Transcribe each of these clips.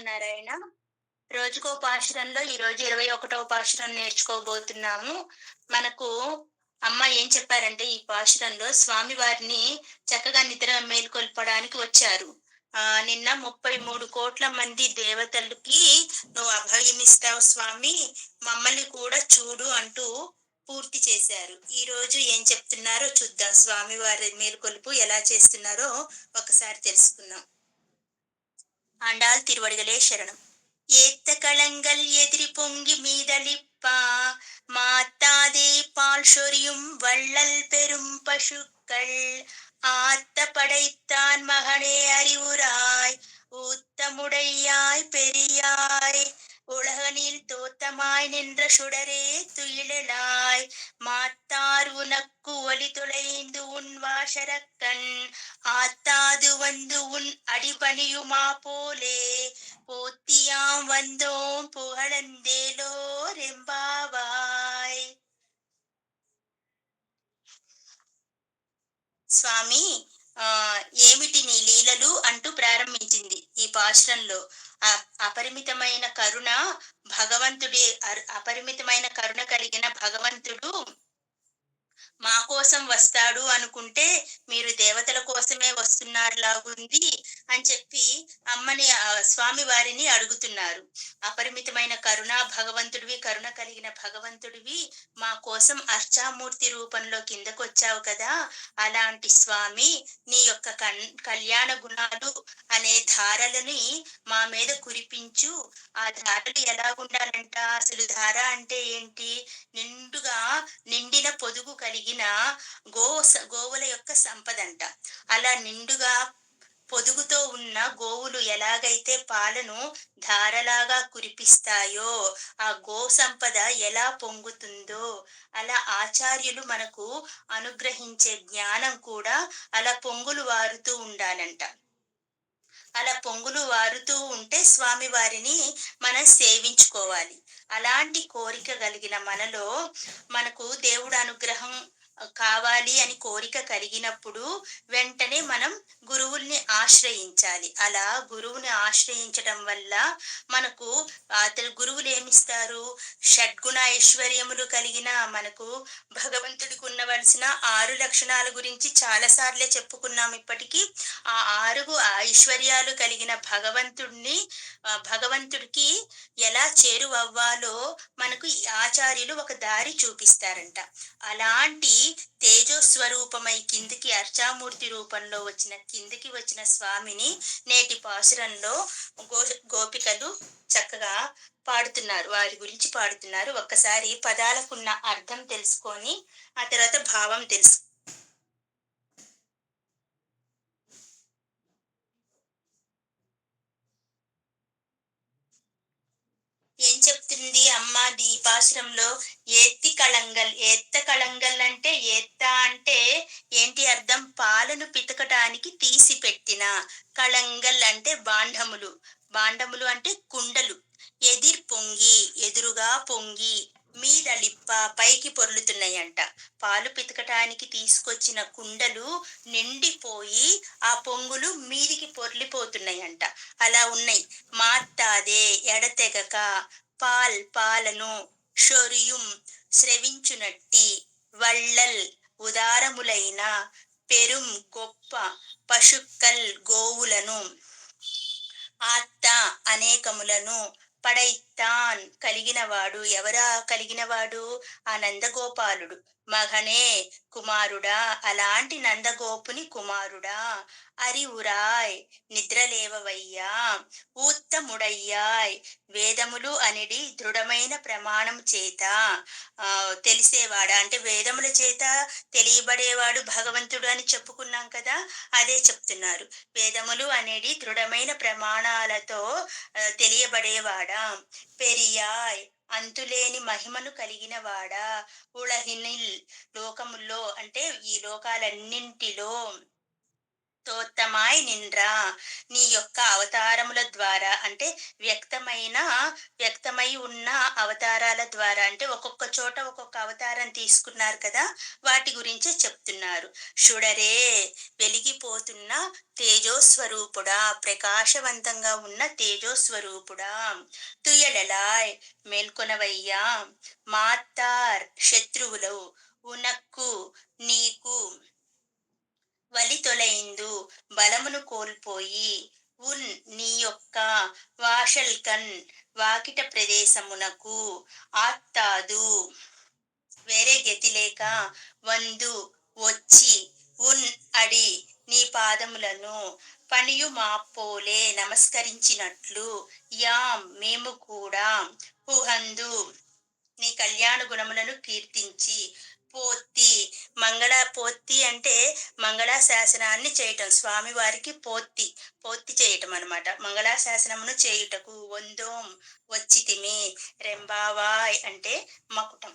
శ్రీమన్నారాయణ. రోజుకో పాశురంలో ఈరోజు 21వ పాశురం నేర్చుకోబోతున్నాము. మనకు అమ్మ ఏం చెప్పారంటే ఈ పాశురంలో స్వామివారిని చక్కగా నిద్ర మేల్కొల్పడానికి వచ్చారు. నిన్న 33,00,00,000 మంది దేవతలకి నువ్వు అభయమిస్తావు స్వామి, మమ్మల్ని కూడా చూడు అంటూ పూర్తి చేశారు. ఈరోజు ఏం చెప్తున్నారో చూద్దాం. స్వామివారి మేల్కొలుపు ఎలా చేస్తున్నారో ఒకసారి తెలుసుకుందాం. ஆண்டாள் திருவடிகளே சரணம். ஏத்த களங்கள் எதிரி பொங்கி மீதளிப்பா, மாத்தாதே பால் சொரியும் வள்ளல் பெரும் பசுக்கள், ஆத்த படைத்தான் மகனே அறிவுராய், ஊத்தமுடையாய் பெரியாய், உலகனில் தோத்தமாய் நின்ற சுடரே துயிலெழாய், மாத்தார் உனக்கு ஒளி தொலைந்து உன் வாசரக்கண், ஆத்தாது வந்து உன் அடிபணியுமா போலே, போத்தியாம் வந்தோம் புகழந்தேலோ రెంబావాయ్. స్వామి, ఆ ఏమిటి నీ లీలలు అంటూ ప్రారంభించింది ఈ పాశ్రంలో. అపరిమితమైన కరుణ అపరిమితమైన కరుణ కలిగిన భగవంతుడు మా కోసం వస్తాడు అనుకుంటే మీరు దేవతల కోసమే వస్తున్నారులాగుంది అని చెప్పి అమ్మని స్వామి వారిని అడుగుతున్నారు. అపరిమితమైన కరుణ కలిగిన భగవంతుడివి మా కోసం అర్చామూర్తి రూపంలో కిందకొచ్చావు కదా, అలాంటి స్వామి నీ యొక్క కళ్యాణ గుణాలు అనే ధారలని మా మీద కురిపించు. ఆ ధారలు ఎలా ఉండాలంట? అసలు ధార అంటే ఏంటి? నిండిన పొదుగు కలిగిన గోవుల యొక్క సంపదంట. అలా నిండుగా పొదుగుతో ఉన్న గోవులు ఎలాగైతే పాలను ధారలాగా కురిపిస్తాయో, ఆ గో సంపద ఎలా పొంగుతుందో, అలా ఆచార్యులు మనకు అనుగ్రహించే జ్ఞానం కూడా అలా పొంగులు వారుతూ ఉండాలంట. అలా పొంగులు వారుతూ ఉంటే స్వామి వారిని మనం సేవించుకోవాలి. అలాంటి కోరిక కలిగిన మనలో మనకు దేవుడు అనుగ్రహం కావాలి అని కోరిక కలిగినప్పుడు వెంటనే మనం గురువుల్ని ఆశ్రయించాలి. అలా గురువుని ఆశ్రయించడం వల్ల మనకు గురువులు ఏమిస్తారు? షడ్గుణ ఐశ్వర్యములు కలిగిన మనకు భగవంతుడికి ఉండవలసిన 6 లక్షణాల గురించి చాలా సార్లే చెప్పుకున్నాం. ఇప్పటికీ ఆ 6 ఐశ్వర్యాలు కలిగిన భగవంతుడికి ఎలా చేరువవ్వాలో మనకు ఈ ఆచార్యులు ఒక దారి చూపిస్తారంట. అలాంటి తేజోస్వరూపమై అర్చామూర్తి రూపంలో కిందికి వచ్చిన స్వామిని నేటి పాసురంలో గోపికలు చక్కగా పాడుతున్నారు. వారి గురించి పాడుతున్నారు. ఒక్కసారి పదాలకున్న అర్థం తెలుసుకొని ఆ తర్వాత భావం తెలుసు. ఏం చెప్తుంది అమ్మ దీపాశ్రంలో? ఏత్త కళంగల్ అంటే అంటే ఏంటి అర్థం? పాలను పితకటానికి తీసి పెట్టిన. కళంగల్ అంటే బాండములు అంటే కుండలు. ఎదురుగా పొంగి, మీదలిప్ప పైకి పొర్లుతున్నాయంట. పాలు పితకటానికి తీసుకొచ్చిన కుండలు నిండిపోయి ఆ పొంగులు మీదికి పొర్లిపోతున్నాయంట. అలా ఉన్నాయి. మాత్తాదే ఎడతెగక, పాలను, షొరియుం స్రవించునట్టి, వళ్ళల్ ఉదారములైన, పెరుం గొప్ప, పశుక్కల్ గోవులను, ఆత్త అనేకములను, పడైత్తాన్ కలిగినవాడు. ఎవరా కలిగినవాడు? ఆ నందగోపాలుడు. మగనే కుమారుడా, అలాంటి నందగోపుని కుమారుడా. అరివురాయ్ నిద్రలేవవయ్యా. ఊత్తముడయ్యాయ్ వేదములు అనేది దృఢమైన ప్రమాణం చేత తెలిసేవాడా, అంటే వేదముల చేత తెలియబడేవాడు భగవంతుడు అని చెప్పుకున్నాం కదా, అదే చెప్తున్నారు. వేదములు అనేది దృఢమైన ప్రమాణాలతో తెలియబడేవాడా. పెరియాయ్ అంతులేని మహిమను కలిగిన వాడా. ఉళహినిల్ లోకముల్లో అంటే ఈ లోకాలన్నింటిలో తోత్తమాయ్ నిండ్రా నీ యొక్క అవతారముల ద్వారా అంటే వ్యక్తమైన వ్యక్తమై ఉన్న అవతారాల ద్వారా అంటే ఒక్కొక్క చోట ఒక్కొక్క అవతారం తీసుకున్నారు కదా, వాటి గురించే చెప్తున్నారు. షుడరే వెలిగిపోతున్న తేజోస్వరూపుడా, ప్రకాశవంతంగా ఉన్న తేజోస్వరూపుడా, తుయలెలాయ్ మేల్కొనవయ్యా, మాత్తార్ శత్రువులు, ఉనక్కు నీకు వలి తొలయిందు బలమును కోల్పోయి, ఉన్ నీ యొక్క వాషల్కన్ వాకిట ప్రదేశమునకు, ఆత్తాదు వేరే గతి లేక, వందు వచ్చి, ఉన్ అడి నీ పాదములను, పనియు మాపోలే నమస్కరించినట్లు, యాం మేము కూడా, పుహందు నీ కళ్యాణ గుణములను కీర్తించి, పోత్తి పోత్తి అంటే మంగళాశాసనాన్ని చేయటం, స్వామివారికి పోత్తి పోత్తి చేయటం అన్నమాట. మంగళాశాసనమును చేయుటకు, వందోం వచ్చితిమి, రెంబావాయ్ అంటే మకుటం.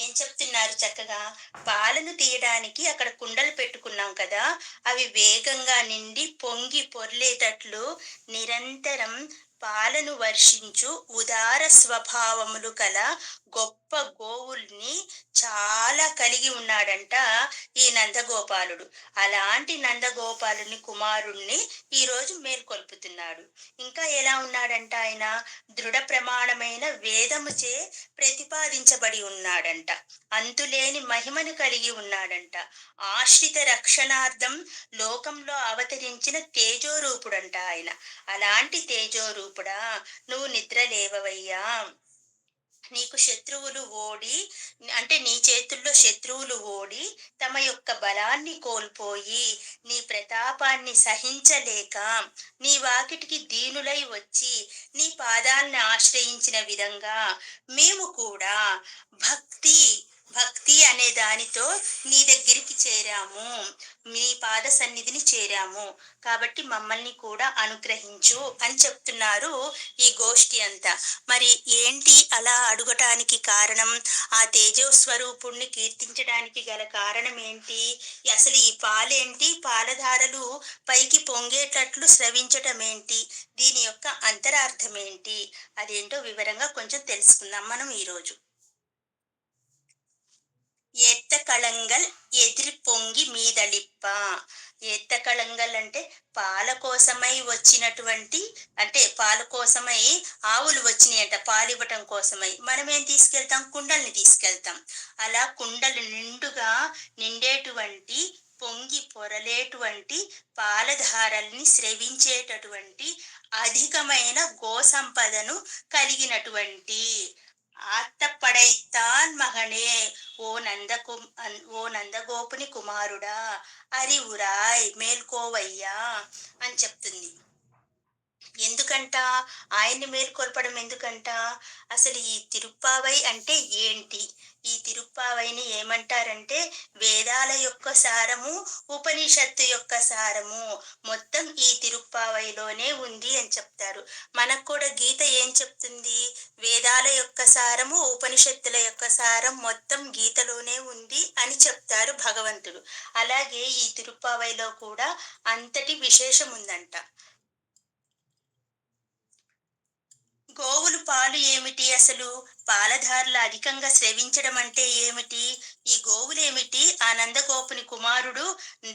ఏం చెప్తున్నారు చక్కగా, పాలను తీయడానికి అక్కడ కుండలు పెట్టుకున్నాం కదా, అవి వేగంగా నిండి పొంగి పొర్లేటట్లు నిరంతరం పాలను వర్షించు ఉదార స్వభావములు కల గొప్ప గోవుల్ని చాలా కలిగి ఉన్నాడంట ఈ నందగోపాలుడు. అలాంటి నందగోపాలుని కుమారుణ్ణి ఈరోజు మేల్కొల్పుతున్నాడు. ఇంకా ఎలా ఉన్నాడంట ఆయన, దృఢ ప్రమాణమైన వేదముచే ప్రతిపాదించబడి ఉన్నాడంట, అంతులేని మహిమను కలిగి ఉన్నాడంట, ఆశ్రిత రక్షణార్థం లోకంలో అవతరించిన తేజోరూపుడంట ఆయన. అలాంటి తేజోరూపుడా, నువ్వు నిద్ర లేవవయ్యా, నీకు శత్రువులు ఓడి అంటే నీ చేతుల్లో శత్రువులు ఓడి తమ యొక్క బలాన్ని కోల్పోయి నీ ప్రతాపాన్ని సహించలేక నీ వాకిటికి దీనులై వచ్చి నీ పాదాలను ఆశ్రయించిన విధంగా మేము కూడా భక్తి భక్తి అనే దానితో నీ దగ్గరికి చేరాము, మీ పాద సన్నిధిని చేరాము, కాబట్టి మమ్మల్ని కూడా అనుగ్రహించు అని చెప్తున్నారు ఈ గోష్ఠి అంతా. మరి ఏంటి అలా అడుగటానికి కారణం, ఆ తేజోస్వరూపుణ్ణి కీర్తించడానికి గల కారణం ఏంటి, అసలు ఈ పాలేంటి, పాలధారలు పైకి పొంగేటట్లు స్రవించటం ఏంటి, దీని యొక్క అంతరార్థం ఏంటి, అదేంటో వివరంగా కొంచెం తెలుసుకుందాం మనం ఈరోజు. ఏత్త కళంగల్ ఎదిరి పొంగి మీదలిప్ప. ఏత్త కళంగల్ అంటే పాల కోసమై వచ్చినటువంటి, అంటే పాల కోసమై ఆవులు వచ్చినాయంట, పాలు ఇవ్వటం కోసమై. మనం ఏం తీసుకెళ్తాం, కుండల్ని తీసుకెళ్తాం. అలా కుండలు నిండుగా నిండేటువంటి, పొంగి పొరలేటువంటి పాలధారల్ని స్రవించేటటువంటి అధికమైన గోసంపదను కలిగినటువంటి ఆత్తపడైతాన్ మగనే, ఓ ఓ నందగోపుని కుమారుడా, అరివురాయ్ మేల్కోవయ్యా అని చెప్తుంది. ఎందుకంట ఆయన్ని మేల్కొల్పడం ఎందుకంట, అసలు ఈ తిరుప్పావై అంటే ఏంటి, ఈ తిరుప్పావైని ఏమంటారంటే వేదాల యొక్క సారము, ఉపనిషత్తు యొక్క సారము మొత్తం ఈ తిరుప్పావైలోనే ఉంది అని చెప్తారు. మనకు కూడా గీత ఏం చెప్తుంది, వేదాల యొక్క సారము, ఉపనిషత్తుల యొక్క సారం మొత్తం గీతలోనే ఉంది అని చెప్తారు భగవంతుడు. అలాగే ఈ తిరుప్పావైలో కూడా అంతటి విశేషం ఉందంట. గోవులు పాలు ఏమిటి, అసలు పాలధారలు అధికంగా స్రవించడం అంటే ఏమిటి, ఈ గోవులేమిటి, ఆ నందగోపుని కుమారుడు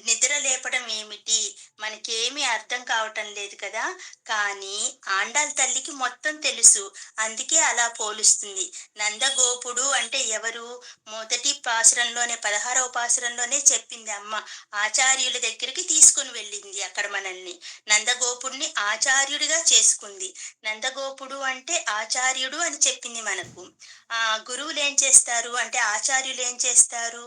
నిద్ర లేపడం ఏమిటి, మనకేమీ అర్థం కావటం లేదు కదా. కానీ ఆండాల్ తల్లికి మొత్తం తెలుసు, అందుకే అలా పోలుస్తుంది. నందగోపుడు అంటే ఎవరు, మొదటి పాసురంలోనే 16వ పాసురంలోనే చెప్పింది అమ్మ, ఆచార్యుల దగ్గరికి తీసుకుని వెళ్ళింది అక్కడ మనల్ని, నందగోపుడిని ఆచార్యుడిగా చేసుకుంది. నందగోపుడు అంటే ఆచార్యుడు అని చెప్పింది మనకు. ఆ గురువులు ఏం చేస్తారు అంటే, ఆచార్యులు ఏం చేస్తారు,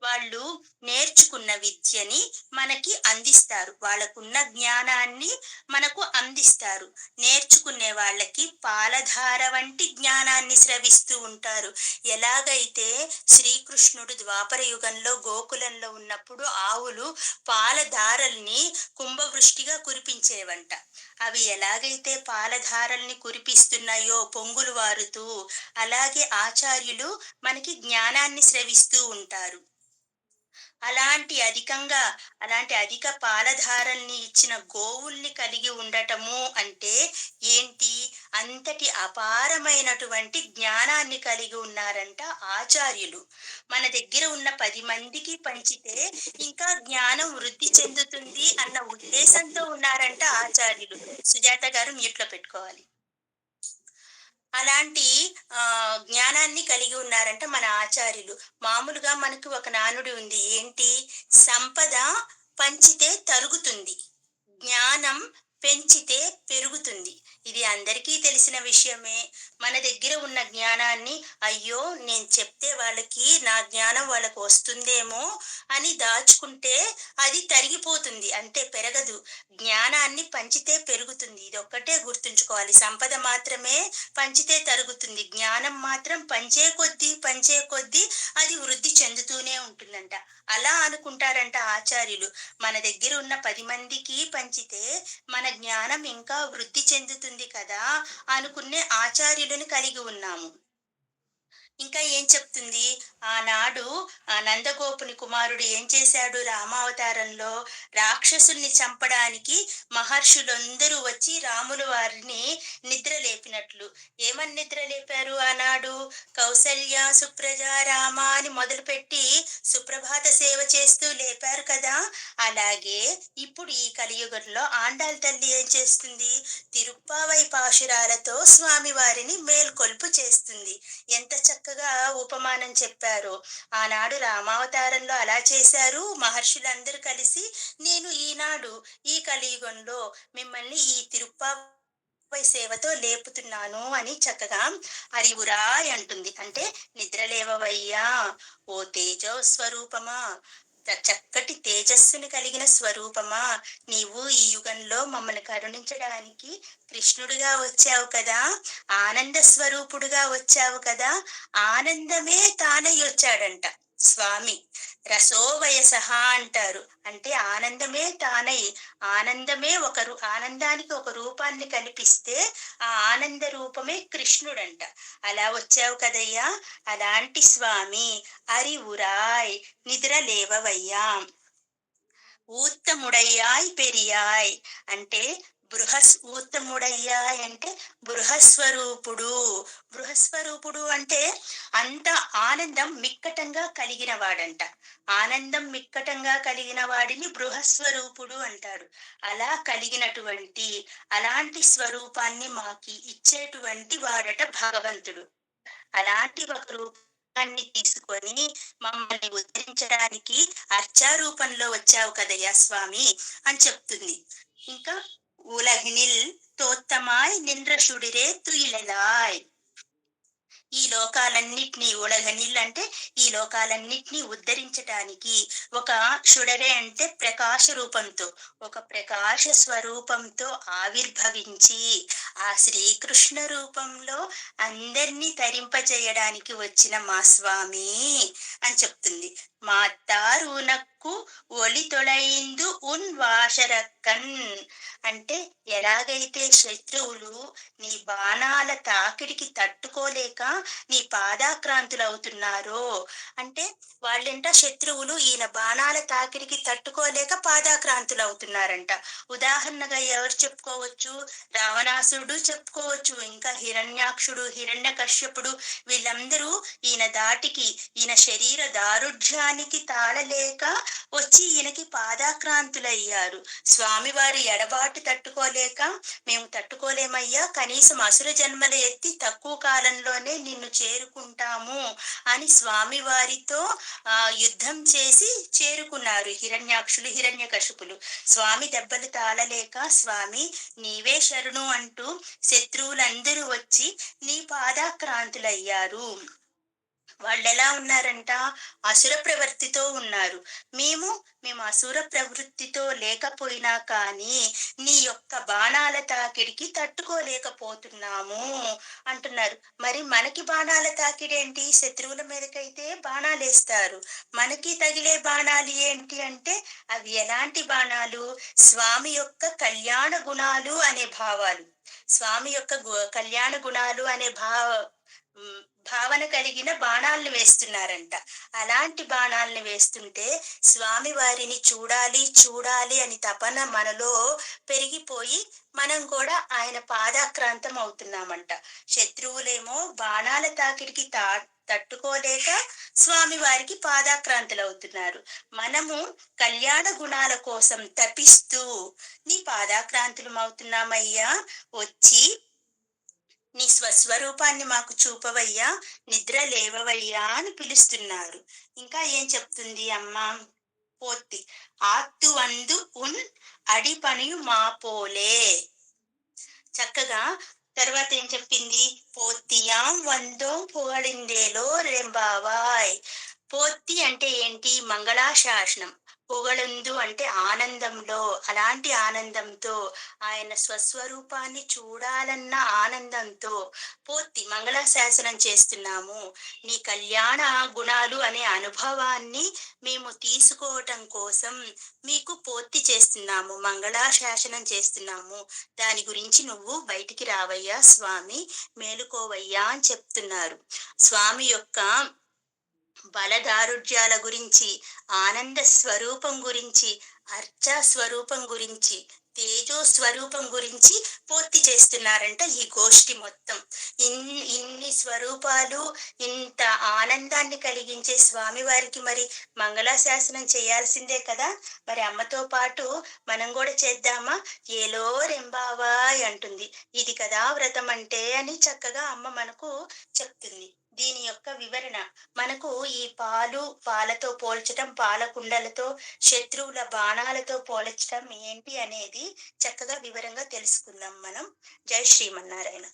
వాళ్ళు నేర్చుకున్న విద్యని మనకి అందిస్తారు, వాళ్ళకున్న జ్ఞానాన్ని మనకు అందిస్తారు. నేర్చుకునే వాళ్ళకి పాలధార వంటి జ్ఞానాన్ని స్రవిస్తూ ఉంటారు. ఎలాగైతే శ్రీకృష్ణుడు ద్వాపర యుగంలో గోకులంలో ఉన్నప్పుడు ఆవులు పాలధారల్ని కుంభవృష్టిగా కురిపించేవంట, అవి ఎలాగైతే పాలధారల్ని కురిపిస్తున్నాయో పొంగులు వారుతూ, అలాగే ఆచార్యులు మనకి జ్ఞానాన్ని స్రవిస్తూ ఉంటారు. అలాంటి అలాంటి అధిక పాలధారల్ని ఇచ్చిన గోవుల్ని కలిగి ఉండటము అంటే ఏంటి? అంతటి అపారమైనటువంటి జ్ఞానాన్ని కలిగి ఉన్నారంట ఆచార్యులు. మన దగ్గర ఉన్న 10 మందికి పంచితే ఇంకా జ్ఞానం వృద్ధి చెందుతుంది అన్న ఉద్దేశంతో ఉన్నారంట ఆచార్యులు. సుజాత గారు మ్యూట్‌లో పెట్టుకోవాలి. అలాంటి జ్ఞానాన్ని కలిగి ఉన్నారంట మన ఆచార్యులు. మామూలుగా మనకు ఒక నానుడి ఉంది. ఏంటి? సంపద పంచితే తరుగుతుంది. జ్ఞానం పెంచితే పెరుగుతుంది. ఇది అందరికీ తెలిసిన విషయమే. మన దగ్గర ఉన్న జ్ఞానాన్ని, అయ్యో! నేను చెప్తే వాళ్ళకి నా జ్ఞానం వాళ్ళకి వస్తుందేమో అని దాచుకుంటే అది తరిగిపోతుంది. అంతే, పెరగదు. జ్ఞానాన్ని పంచితే పెరుగుతుంది. ఇదొక్కటే గుర్తుంచుకోవాలి. సంపద మాత్రమే పంచితే తరుగుతుంది. జ్ఞానం మాత్రం పంచే కొద్దీ అది వృద్ధి చెందుతూనే ఉంటుందంట. అలా అనుకుంటారంట ఆచార్యులు. మన దగ్గర ఉన్న 10 మందికి పంచితే మన జ్ఞానం ఇంకా వృద్ధి చెందుతుంది కదా అనుకునే ఆచార్యులను కలిగి ఉన్నాము. ఇంకా ఏం చెప్తుంది? ఆనాడు నందగోపుని కుమారుడు ఏం చేశాడు రామావతారంలో? రాక్షసుల్ని చంపడానికి మహర్షులందరూ వచ్చి రాముల వారిని నిద్ర లేపినట్లు. ఏమని నిద్ర లేపారు ఆనాడు? కౌసల్య సుప్రజ రామ అని మొదలుపెట్టి సుప్రభాత సేవ చేస్తూ లేపారు కదా! అలాగే ఇప్పుడు ఈ కలియుగంలో ఆండాళ్ తల్లి ఏం చేస్తుంది? తిరుప్పావై పాశురాలతో స్వామివారిని మేల్కొల్పు చేస్తుంది. ఎంత చక్కగా ఉపమానం చెప్పారో! ఆనాడు రామావతారంలో అలా చేశారు మహర్షులందరూ కలిసి. నేను ఈనాడు ఈ కలియుగంలో మిమ్మల్ని ఈ తిరుప్పావై సేవతో లేపుతున్నాను అని చక్కగా అరివురాయ్ అంటుంది. అంటే నిద్రలేవవయ్యా ఓ తేజో స్వరూపమా, చక్కటి తేజస్సుని కలిగిన స్వరూపమా, నీవు ఈ యుగంలో మమ్మల్ని కరుణించడానికి కృష్ణుడిగా వచ్చావు కదా, ఆనంద స్వరూపుడుగా వచ్చావు కదా. ఆనందమే తానై వచ్చాడంట స్వామి. రసోవయసహ అంటారు. అంటే ఆనందమే తానై, ఆనందానికి ఒక రూపాన్ని కల్పిస్తే ఆ ఆనంద రూపమే కృష్ణుడంట. అలా వచ్చావు కదయ్యా, అలాంటి స్వామి అరివురాయ్ నిద్ర లేవవయ్యా, ఊత్తముడయ్యాయ్ పెరియాయ్ అంటే ఊత్తముడయ్యాయ్ అంటే బృహస్వరూపుడు. బృహస్వరూపుడు అంటే అంత ఆనందం మిక్కటంగా కలిగిన వాడంట. ఆనందం మిక్కటంగా కలిగిన వాడిని బృహస్వరూపుడు అంటారు. అలా కలిగినటువంటి అలాంటి స్వరూపాన్ని మాకి ఇచ్చేటువంటి వాడట భగవంతుడు. అలాంటి ఒక రూపాన్ని తీసుకొని మమ్మల్ని ఉద్ధరించడానికి అర్చారూపంలో వచ్చావు కదయ్యా స్వామి అని చెప్తుంది. ఇంకా ఉలహినిల్ తోత్తమాయ్ నింద్ర షుడిరే తుయిలెలాయ్, ఈ లోకాలన్నిటినీ ఉలగనిల్ అంటే ఈ లోకాలన్నిటినీ ఉద్ధరించటానికి ఒక షుడరే అంటే ప్రకాశ రూపంతో, ఒక ప్రకాశ స్వరూపంతో ఆవిర్భవించి ఆ శ్రీకృష్ణ రూపంలో అందరినీ తరింపజేయడానికి వచ్చిన మా స్వామి అని చెప్తుంది. మాత్తారునక్కు ఒలి తొలైందు ఉన్ వాషరక్కన్ అంటే ఎలాగైతే శత్రువులు నీ బాణాల తాకిడికి తట్టుకోలేక నీ పాదాక్రాంతులు అవుతున్నారో, అంటే వాళ్ళంట శత్రువులు ఈయన బాణాల తాకిడికి తట్టుకోలేక పాదాక్రాంతులు అవుతున్నారంట. ఉదాహరణగా ఎవరు చెప్పుకోవచ్చు? రావణాసురుడు చెప్పుకోవచ్చు. ఇంకా హిరణ్యాక్షుడు, హిరణ్య కశ్యపుడు, వీళ్ళందరూ ఈయన శరీర దారుఢ్యానికి తాళలేక వచ్చి ఈయనకి పాదాక్రాంతులయ్యారు. స్వామివారి ఎడబాటు తట్టుకోలేక, మేము తట్టుకోలేమయ్యా, కనీసం అసుర జన్మలు ఎత్తి తక్కువ కాలంలోనే నిన్ను చేరుకుంటాము అని స్వామివారితో యుద్ధం చేసి చేరుకున్నారు హిరణ్యాక్షులు, హిరణ్యకశిపులు. స్వామి దెబ్బలు తాళలేక, స్వామి నీవే శరణు అంటూ శత్రువులందరూ వచ్చి నీ పాదాక్రాంతులయ్యారు. వాళ్ళు ఎలా ఉన్నారంట? అసుర ప్రవృత్తితో ఉన్నారు. మేము అసుర ప్రవృత్తితో లేకపోయినా కానీ నీ యొక్క బాణాల తాకిడికి తట్టుకోలేకపోతున్నాము అంటున్నారు. మరి మనకి బాణాల తాకిడి ఏంటి? శత్రువుల మీదకైతే బాణాలు వేస్తారు. మనకి తగిలే బాణాలు ఏంటి అంటే అవి ఎలాంటి బాణాలు? స్వామి యొక్క కళ్యాణ గుణాలు అనే భావాలు. స్వామి యొక్క కళ్యాణ గుణాలు అనే హ్మ్, భావన కలిగిన బాణాలను వేస్తున్నారంట. అలాంటి బాణాలను వేస్తుంటే స్వామివారిని చూడాలి, చూడాలి అని తపన మనలో పెరిగిపోయి మనం కూడా ఆయన పాదాక్రాంతం అవుతున్నామంట. శత్రువులేమో బాణాల తాకిడికి తట్టుకోలేక స్వామివారికి పాదాక్రాంతులవుతున్నారు. మనము కళ్యాణ గుణాల కోసం తపిస్తూ నీ పాదాక్రాంతులమవుతున్నామయ్యా! వచ్చి నీ స్వస్వరూపాన్ని మాకు చూపవయ్యా! నిద్ర లేవవయ్యా! అని పిలుస్తున్నారు. ఇంకా ఏం చెప్తుంది అమ్మ? పోతి. "ఆత్తు వందు ఉన్ అడిపణియు మాపోలే." చక్కగా తర్వాత ఏం చెప్పింది? "పోతియాం వందోం పుగడిందేలో రెంబావాయ్." పోతి అంటే ఏంటి? మంగళాశాసనం. పొగడందు అంటే ఆనందంలో, అలాంటి ఆనందంతో, ఆయన స్వస్వరూపాన్ని చూడాలన్న ఆనందంతో పోతి మంగళాశాసనం చేస్తున్నాము. నీ కళ్యాణ గుణాలు అనే అనుభవాన్ని మేము తీసుకోవటం కోసం మీకు పోతి చేస్తున్నాము. మంగళాశాసనం చేస్తున్నాము. దాని గురించి నువ్వు బయటికి రావయ్యా స్వామి, మేలుకోవయ్యా అని చెప్తున్నారు. స్వామి యొక్క బలదారుఢ్యాల గురించి, ఆనంద స్వరూపం గురించి, అర్చా స్వరూపం గురించి, తేజో స్వరూపం గురించి పూర్తి చేస్తున్నారంట ఈ గోష్ఠి మొత్తం. ఇన్ని స్వరూపాలు, ఇంత ఆనందాన్ని కలిగించే స్వామివారికి మరి మంగళాశాసనం చేయాల్సిందే కదా! మరి అమ్మతో పాటు మనం కూడా చేద్దామా? ఏలో రెంబావాయ్ అంటుంది. ఇది కదా వ్రతం అంటే అని చక్కగా అమ్మ మనకు చెప్తుంది. దీని యొక్క వివరణ మనకు ఈ పాలతో పోల్చటం, పాల కుండలతో, శత్రువుల బాణాలతో పోల్చటం ఏంటి అనేది చక్కగా వివరంగా తెలుసుకుందాం మనం. జై శ్రీమన్నారాయణ.